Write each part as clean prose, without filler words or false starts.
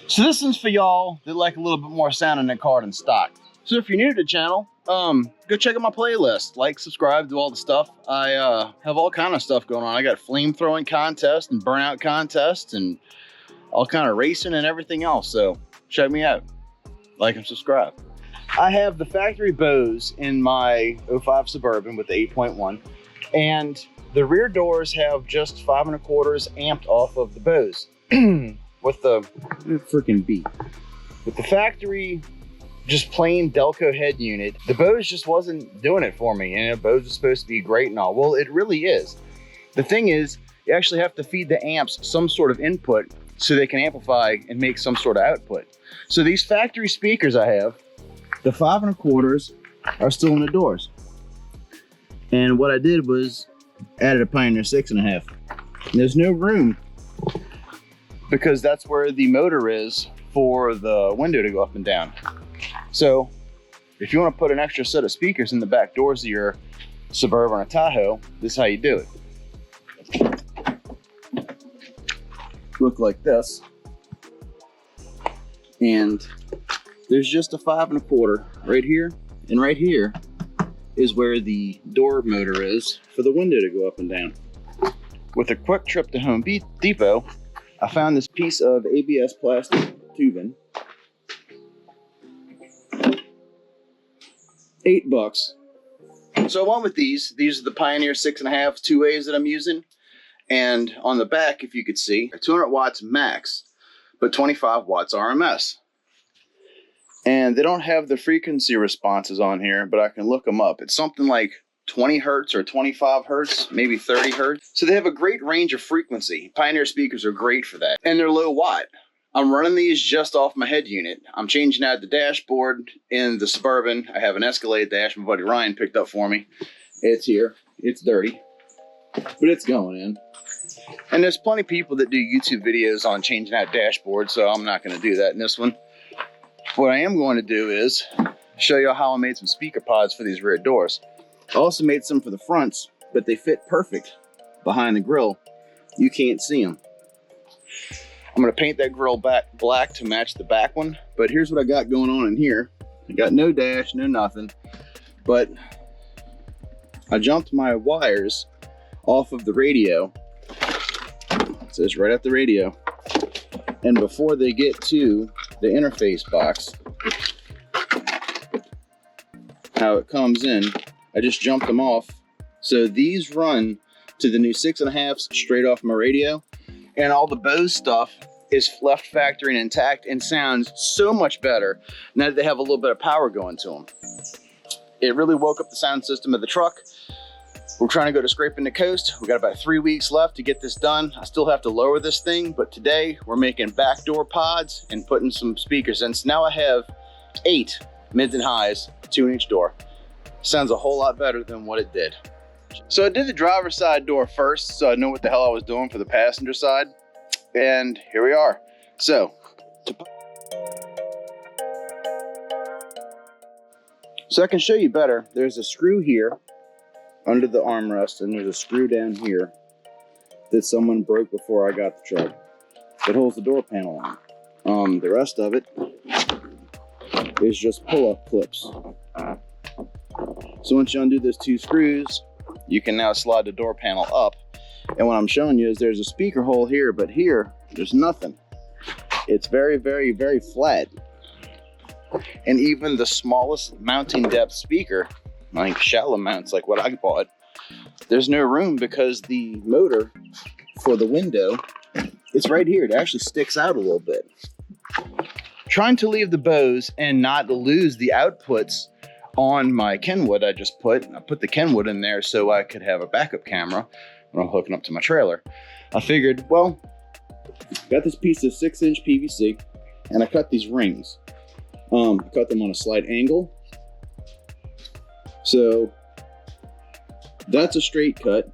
So this one's for y'all that like a little bit more sound in their car than stock. So if you're new to the channel, go check out my playlist. Like, subscribe, do all the stuff. I have all kind of stuff going on. I got flame throwing contests and burnout contests and all kind of racing and everything else. So check me out. Like and subscribe. I have the factory Bose in my 05 Suburban with the 8.1, and the rear doors have just 5 1/4 amped off of the Bose with the freaking beat. With the factory, just plain Delco head unit, the Bose just wasn't doing it for me. And Bose is supposed to be great and all. Well, it really is. The thing is, you actually have to feed the amps some sort of input so they can amplify and make some sort of output. So these factory speakers I have, the 5 1/4 are still in the doors. And what I did was added a Pioneer 6 1/2. There's no room because that's where the motor is for the window to go up and down. So if you want to put an extra set of speakers in the back doors of your Suburban or Tahoe, this is how you do it. Look like this. And there's just a 5 1/4 right here, and right here is where the door motor is for the window to go up and down. With a quick trip to Home Depot, I found this piece of ABS plastic tubing. $8. So I went with these. These are the Pioneer 6 1/2 2As that I'm using. And on the back, if you could see, 200 watts max, but 25 watts RMS. And they don't have the frequency responses on here, but I can look them up. It's something like 20 hertz or 25 hertz, maybe 30 hertz. So they have a great range of frequency. Pioneer speakers are great for that. And they're low watt. I'm running these just off my head unit. I'm changing out the dashboard in the Suburban. I have an Escalade dash my buddy Ryan picked up for me. It's here. It's dirty, but it's going in. And there's plenty of people that do YouTube videos on changing out dashboards, so I'm not going to do that in this one. What I am going to do is show you how I made some speaker pods for these rear doors. I also made some for the fronts, but they fit perfect behind the grill. You can't see them. I'm going to paint that grill back black to match the back one, but here's what I got going on in here. I got no dash, no nothing, but I jumped my wires off of the radio. It says right at the radio. And before they get to the interface box, how it comes in, I just jumped them off. So these run to the new 6 1/2 straight off my radio, and all the Bose stuff is left factory and intact and sounds so much better now that they have a little bit of power going to them. It really woke up the sound system of the truck. We're trying to go to Scraping the Coast. We got about 3 weeks left to get this done. I still have to lower this thing, but today we're making backdoor pods and putting some speakers in. So now I have 8 mids and highs, 2 in each door. Sounds a whole lot better than what it did. So I did the driver's side door first, so I know what the hell I was doing for the passenger side. And here we are. So I can show you better. There's a screw here under the armrest, and there's a screw down here that someone broke before I got the truck that holds the door panel on. The rest of it is just pull-up clips. So once you undo those 2 screws, you can now slide the door panel up. And what I'm showing you is there's a speaker hole here, but here there's nothing. It's very, very, very flat. And even the smallest mounting depth speaker, like shallow mounts like what I bought, there's no room because the motor for the window, it's right here. It actually sticks out a little bit. Trying to leave the Bose and not lose the outputs on my Kenwood I put the Kenwood in there so I could have a backup camera when I'm hooking up to my trailer. I figured, well, got this piece of 6-inch PVC and I cut these rings. I cut them on a slight angle. So that's a straight cut.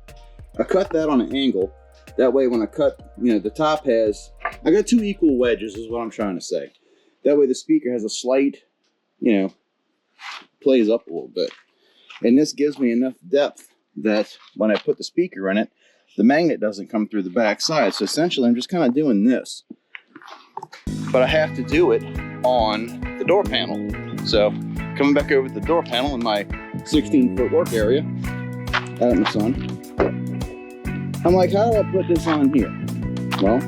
I cut that on an angle. That way when I cut, the top has, I got 2 equal wedges is what I'm trying to say. That way the speaker has a slight, plays up a little bit. And this gives me enough depth that when I put the speaker in it, the magnet doesn't come through the back side. So essentially I'm just kind of doing this. but I have to do it on the door panel. So coming back over to the door panel in my 16-foot work area, out at my son, I'm like, how do I put this on here? Well,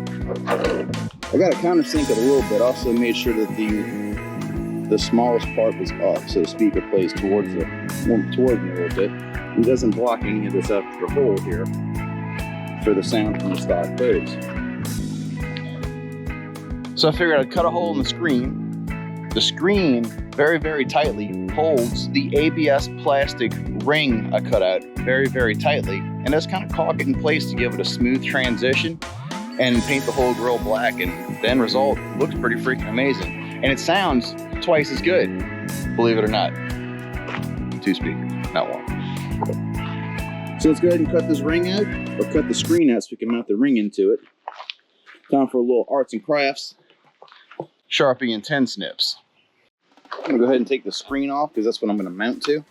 I got to countersink it a little bit. Also made sure that the smallest part was up, so the speaker plays towards me a little bit. It doesn't block any of this extra hole here for the sound from the stock Bose. So I figured I'd cut a hole in the screen. The screen very, very tightly holds the ABS plastic ring I cut out very, very tightly, and that's kind of caulk it in place to give it a smooth transition and paint the whole grill black, and the end result looks pretty freaking amazing. And it sounds twice as good, believe it or not. 2 speakers, not 1. So let's go ahead and cut this ring out, or cut the screen out so we can mount the ring into it. Time for a little arts and crafts. Sharpie and 10 snips. I'm gonna go ahead and take the screen off because that's what I'm gonna mount to.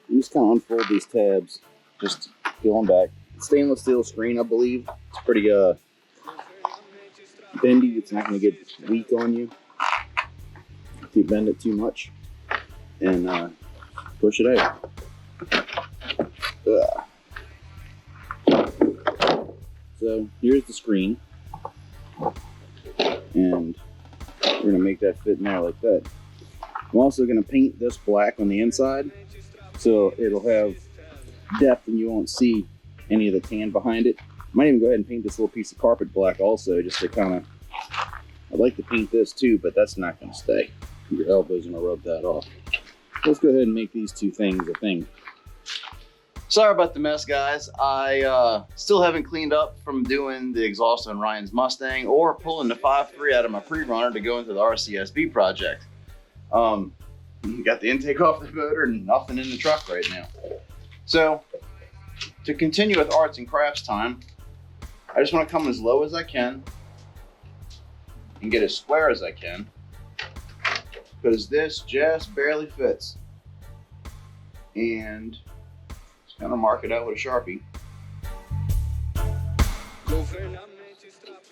You just kind of unfold these tabs, just peel them back. Stainless steel screen, I believe. It's pretty bendy. It's not gonna get weak on you if you bend it too much. And push it out. So here's the screen, and we're gonna make that fit in there like that. I'm also gonna paint this black on the inside, so it'll have depth and you won't see any of the tan behind it. Might even go ahead and paint this little piece of carpet black also, just to kind of, I'd like to paint this too, but that's not gonna stay. Your elbow's gonna rub that off. Let's go ahead and make these 2 things a thing. Sorry about the mess, guys. I still haven't cleaned up from doing the exhaust on Ryan's Mustang or pulling the 5.3 out of my pre-runner to go into the RCSB project. Got the intake off the motor and nothing in the truck right now. So to continue with arts and crafts time, I just want to come as low as I can and get as square as I can, because this just barely fits. And gonna mark it out with a Sharpie.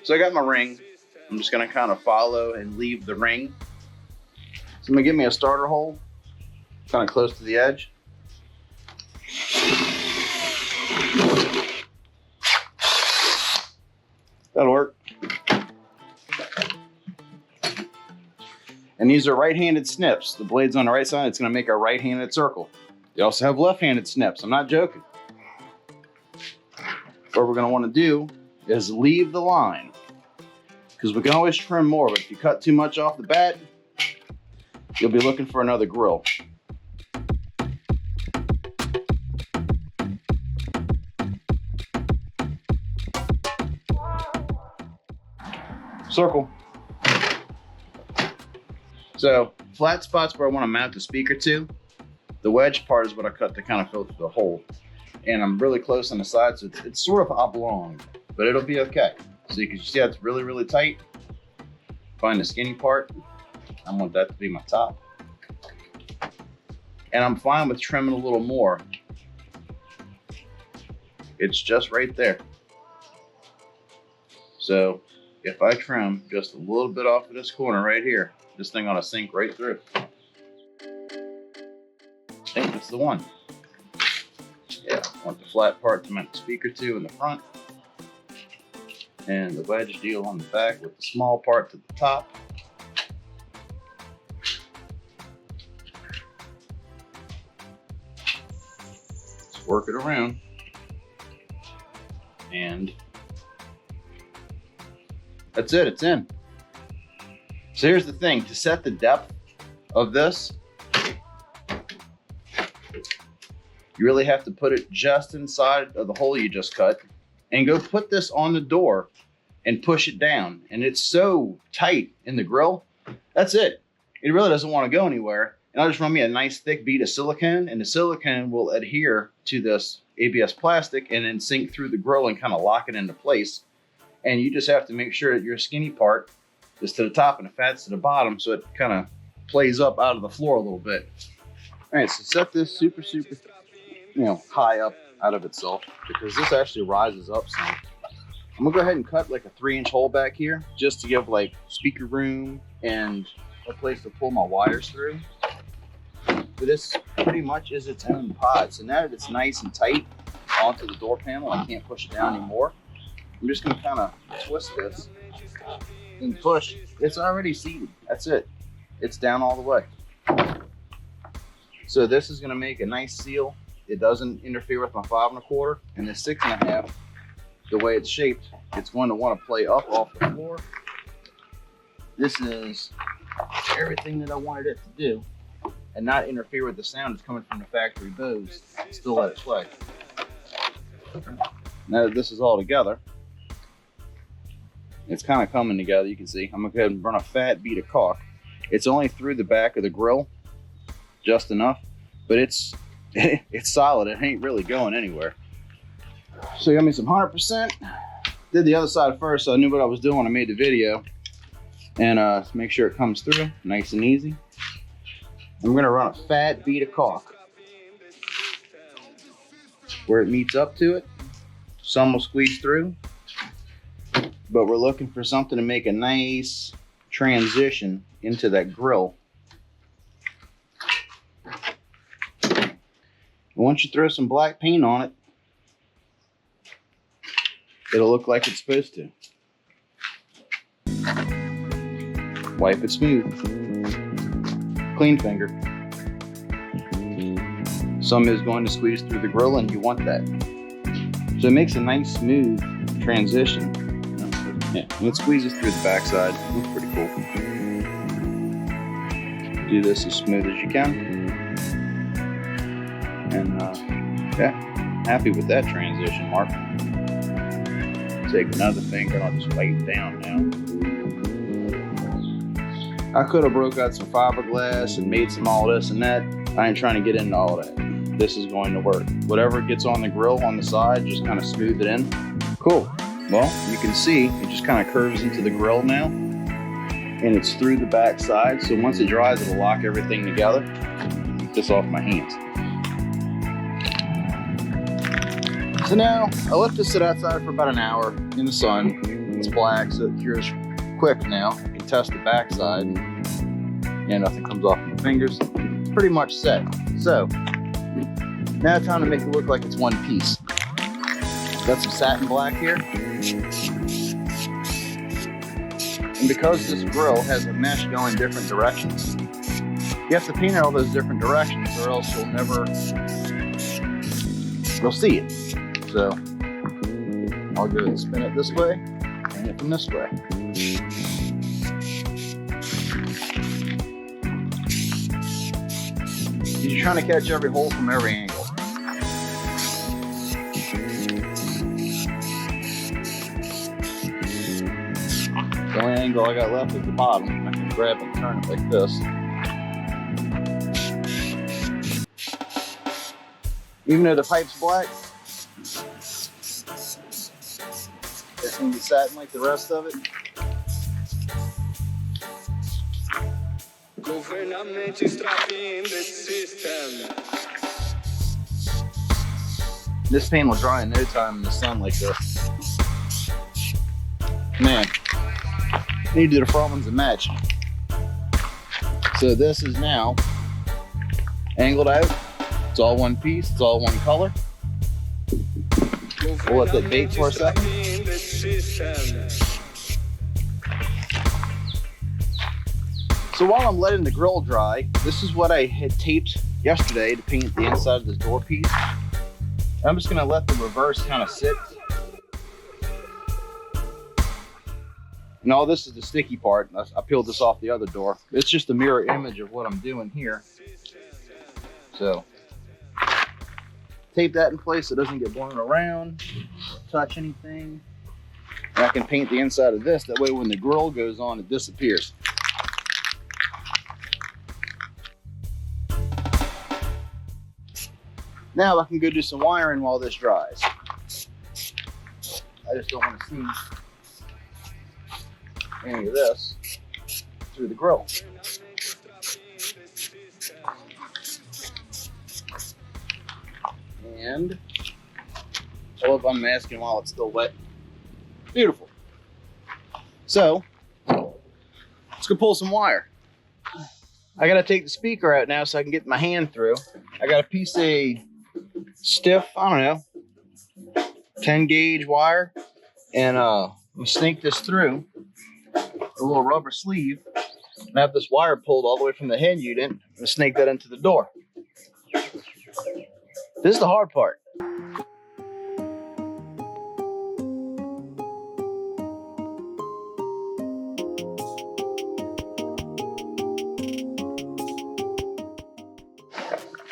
So I got my ring. I'm just gonna kind of follow and leave the ring. So I'm gonna give me a starter hole, kind of close to the edge. That'll work. And these are right-handed snips. The blade's on the right side, it's gonna make a right-handed circle. They also have left-handed snips, I'm not joking. What we're gonna wanna do is leave the line, because we can always trim more, but if you cut too much off the bat, you'll be looking for another grill. Circle. So, flat spots where I wanna mount the speaker to. The wedge part is what I cut to kind of fill through the hole. And I'm really close on the side, so it's sort of oblong, but it'll be okay. So you can see how it's really, really tight. Find the skinny part. I want that to be my top. And I'm fine with trimming a little more. It's just right there. So if I trim just a little bit off of this corner right here, this thing ought to sink right through. I think that's the one. Yeah, I want the flat part to mount the speaker to in the front, and the wedge deal on the back with the small part to the top. Let's work it around, and that's it, it's in. So here's the thing, to set the depth of this, you really have to put it just inside of the hole you just cut, and go put this on the door and push it down. And it's so tight in the grill, that's it. It really doesn't want to go anywhere. And I'll just run me a nice thick bead of silicone, and the silicone will adhere to this ABS plastic and then sink through the grill and kind of lock it into place. And you just have to make sure that your skinny part is to the top and the fat's to the bottom, so it kind of plays up out of the floor a little bit. All right, so set this super, high up out of itself, because this actually rises up some. I'm gonna go ahead and cut like a 3-inch hole back here just to give like speaker room and a place to pull my wires through. But this pretty much is its own pod. So now that it's nice and tight onto the door panel, I can't push it down anymore. I'm just gonna kind of twist this and push. It's already seated. That's it. It's down all the way. So this is gonna make a nice seal. It doesn't interfere with my 5 1/4, and the 6 1/2. The way it's shaped, it's going to want to play up off the floor. This is everything that I wanted it to do and not interfere with the sound that's coming from the factory Bose. Still let it play. Now that this is all together, it's kind of coming together. You can see I'm going to go ahead and run a fat bead of caulk. It's only through the back of the grill, just enough, but it's solid. It ain't really going anywhere. So I got me some 100%. Did the other side first, so I knew what I was doing when I made the video. And make sure it comes through nice and easy. I'm gonna run a fat bead of caulk where it meets up to it. Some will squeeze through, but we're looking for something to make a nice transition into that grill. And once you throw some black paint on it, it'll look like it's supposed to. Wipe it smooth. Clean finger. Some is going to squeeze through the grill, and you want that. So it makes a nice smooth transition. Yeah, when it squeezes through the backside, it looks pretty cool. Do this as smooth as you can. And yeah, happy with that transition, Mark. Take another finger and I'll just wipe it down now. I could have broke out some fiberglass and made some all this and that. I ain't trying to get into all that. This is going to work. Whatever gets on the grill on the side, just kind of smooth it in. Cool. Well, you can see it just kind of curves into the grill now. And it's through the back side. So once it dries, it'll lock everything together. Get this off my hands. So now I let this sit outside for about an hour in the sun. It's black, so it cures quick now. You can test the backside, and nothing comes off my fingers. It's pretty much set. So now it's time to make it look like it's one piece. Got some satin black here, and because this grill has a mesh going different directions, you have to paint it all those different directions, or else you'll see it. So I'll go and spin it this way, and it from this way. You're trying to catch every hole from every angle. The only angle I got left is the bottom. I can grab and turn it like this. Even though the pipe's black, it's going to be satin like the rest of it. This paint will dry in no time in the sun like this. Man, I need to do the front ones and match. So this is now angled out. It's all one piece, it's all one color. We'll let that bake for a second. So while I'm letting the grill dry, this is what I had taped yesterday to paint the inside of this door piece. I'm just gonna let the reverse kind of sit. And all this is the sticky part. I peeled this off the other door. It's just a mirror image of what I'm doing here. So tape that in place so it doesn't get blown around, touch anything. And I can paint the inside of this. That way when the grill goes on, it disappears. Now I can go do some wiring while this dries. I just don't want to see any of this through the grill. And I love unmasking while it's still wet. Beautiful. So, let's go pull some wire. I gotta take the speaker out now so I can get my hand through. I got a piece of stiff, I don't know, 10 gauge wire. And I'm gonna snake this through a little rubber sleeve. And have this wire pulled all the way from the head unit and snake that into the door. This is the hard part.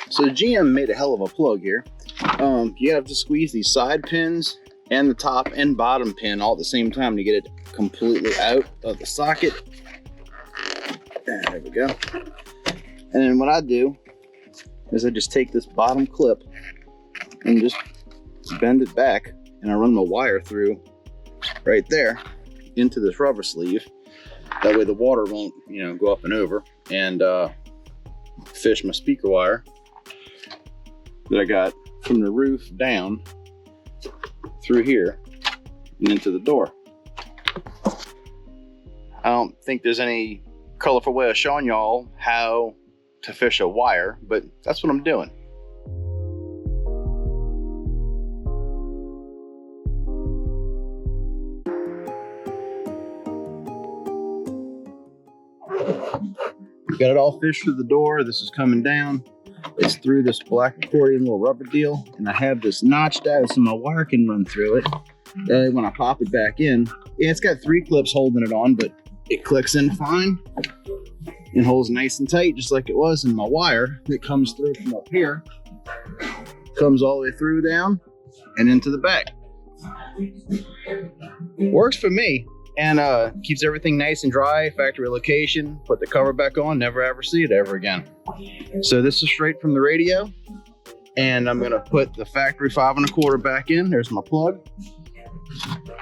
So the GM made a hell of a plug here. You have to squeeze these side pins and the top and bottom pin all at the same time to get it completely out of the socket. There we go. And then what I do is I just take this bottom clip and just bend it back, and I run my wire through right there into this rubber sleeve. That way the water won't, go up and over, and fish my speaker wire that I got from the roof down through here and into the door. I don't think there's any colorful way of showing y'all how to fish a wire, but that's what I'm doing. Got it all fished through the door. This is coming down. It's through this black accordion little rubber deal, and I have this notched out so my wire can run through it. When I pop it back in, yeah, it's got 3 clips holding it on, but it clicks in fine and holds nice and tight, just like it was in my wire that comes through from up here. Comes all the way through down and into the back. Works for me, and keeps everything nice and dry. Factory location. Put the cover back on. Never ever see it ever again. So this is straight from the radio, and I'm gonna put the factory 5 1/4 back in. There's my plug.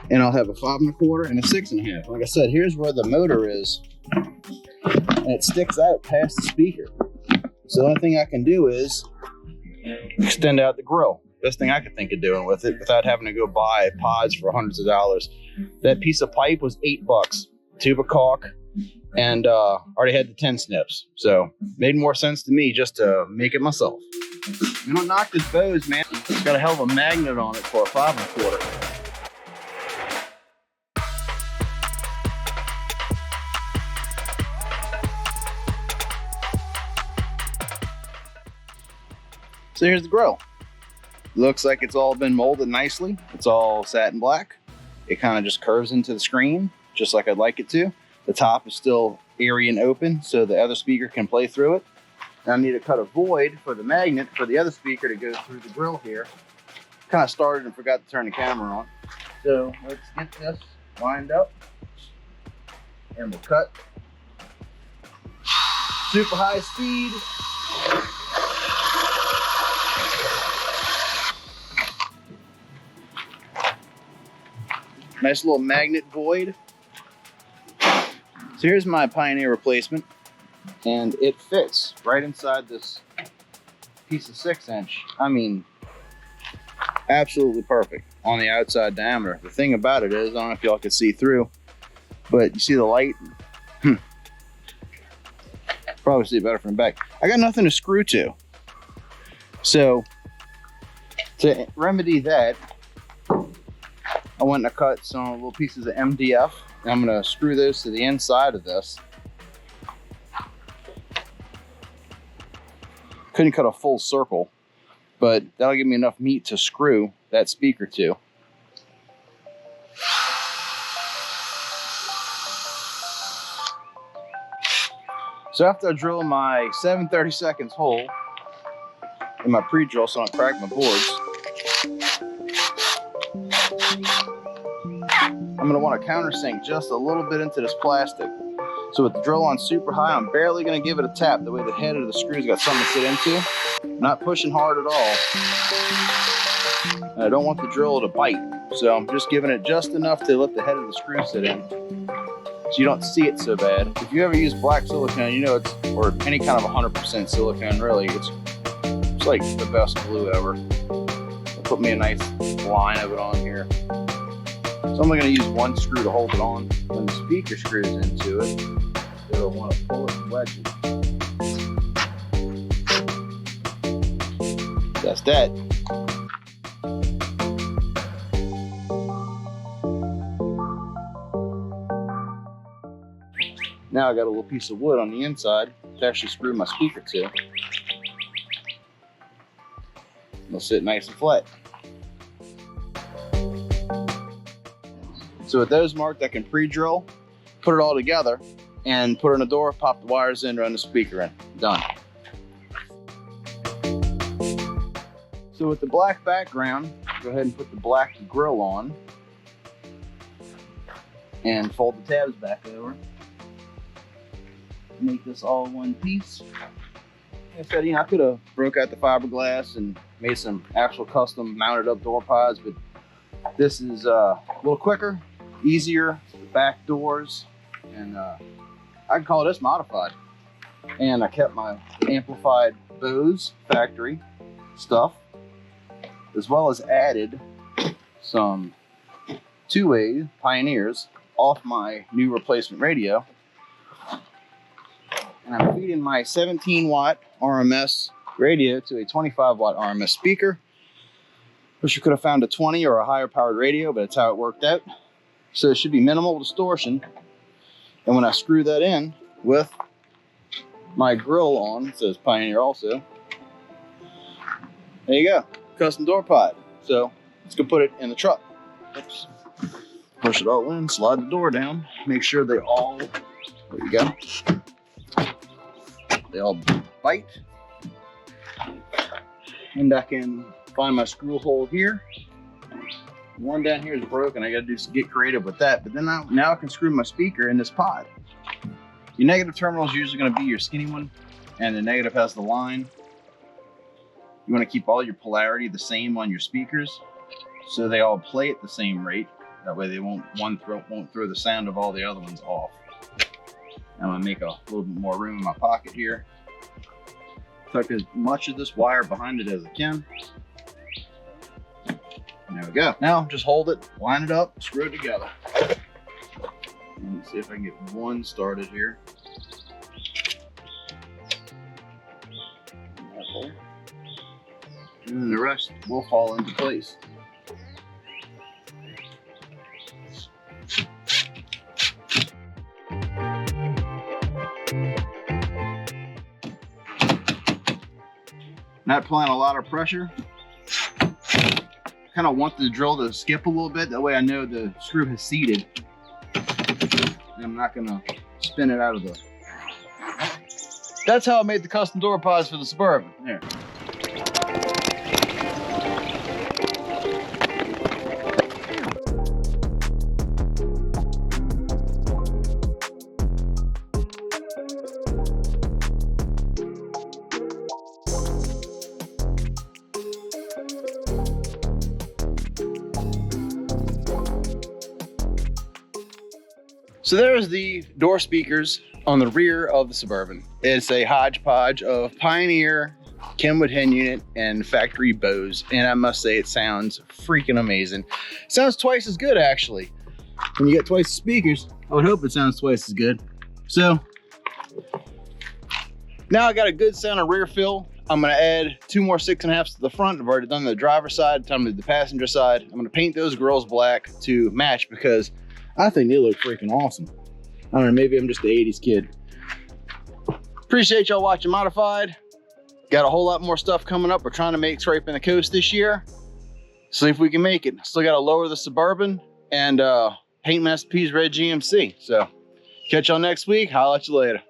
And I'll have a 5 1/4 and a 6 1/2. Like I said, here's where the motor is, and it sticks out past the speaker. So the only thing I can do is extend out the grill. Best thing I could think of doing with it without having to go buy pods for hundreds of dollars. That piece of pipe was $8, tube of caulk, and already had the 10 snips. So made more sense to me just to make it myself. You don't knock this Bose, man. It's got a hell of a magnet on it for a 5 1/4. So here's the grill. Looks like it's all been molded nicely. It's all satin black. It kind of just curves into the screen, just like I'd like it to. The top is still airy and open, so the other speaker can play through it. Now I need to cut a void for the magnet for the other speaker to go through the grill here. Kind of started and forgot to turn the camera on. So let's get this lined up, and we'll cut. Super high speed. Nice little magnet void. So here's my Pioneer replacement, and it fits right inside this piece of 6-inch. I mean, absolutely perfect on the outside diameter. The thing about it is, I don't know if y'all can see through, but you see the light? Probably see it better from the back. I got nothing to screw to. So to remedy that, I went and cut some little pieces of MDF, and I'm going to screw those to the inside of this. Couldn't cut a full circle, but that'll give me enough meat to screw that speaker to. So after I drill my 7/32 hole in my pre-drill so I don't crack my boards, I'm going to want to countersink just a little bit into this plastic. So with the drill on super high, I'm barely going to give it a tap. The way the head of the screw's got something to sit into. Not pushing hard at all. And I don't want the drill to bite. So I'm just giving it just enough to let the head of the screw sit in, so you don't see it so bad. If you ever use black silicone, you know it's, or any kind of 100% silicone really, it's like the best glue ever. I'll put me a nice line of it on here. So I'm only going to use one screw to hold it on. When the speaker screws into it, it'll want to pull it and wedge it. That's that. Now I got a little piece of wood on the inside to actually screw my speaker to. It'll sit nice and flat. So with those marked, I can pre-drill, put it all together, and put it in the door, pop the wires in, run the speaker in. Done. So with the black background, go ahead and put the black grill on and fold the tabs back over. Make this all one piece. Like I said, I could have broke out the fiberglass and made some actual custom mounted up door pods, but this is a little quicker, easier, the back doors, and I can call this modified. And I kept my amplified Bose factory stuff, as well as added some two-way Pioneers off my new replacement radio. And I'm feeding my 17 watt RMS radio to a 25 watt RMS speaker. Wish you could have found a 20 or a higher powered radio, but that's how it worked out. So it should be minimal distortion. And when I screw that in with my grill on, it says Pioneer also, there you go, custom door pod. So let's go put it in the truck. Oops. Push it all in, slide the door down, make sure they all, there you go. They all bite. And I can find my screw hole here. One down here is broken. I gotta get creative with that. But then now I can screw my speaker in this pod. Your negative terminal is usually gonna be your skinny one, and the negative has the line. You wanna keep all your polarity the same on your speakers, so they all play at the same rate. That way they won't throw the sound of all the other ones off. I'm gonna make a little bit more room in my pocket here. Tuck as much of this wire behind it as I can. And there we go. Now just hold it, line it up, screw it together. Let's see if I can get one started here. And then the rest will fall into place. Not applying a lot of pressure. Kind of want the drill to skip a little bit. That way I know the screw has seated. And I'm not gonna spin it out of the... That's how I made the custom door pods for the Suburban. There. So there's the door speakers on the rear of the Suburban. It's a hodgepodge of Pioneer, Kenwood hen unit, and factory Bose. And I must say it sounds freaking amazing. It sounds twice as good actually. When you get twice the speakers, I would hope it sounds twice as good. So now I got a good sound of rear fill. I'm gonna add 2 more 6.5s to the front. I've already done the driver's side, time to do the passenger side. I'm gonna paint those grills black to match because I think they look freaking awesome. I don't know, maybe I'm just the 80s kid. Appreciate y'all watching Modified. Got a whole lot more stuff coming up. We're trying to make Scraping the Coast this year. See if we can make it. Still got to lower the Suburban and paint Masterpiece Red GMC. So catch y'all next week. Holla at you later.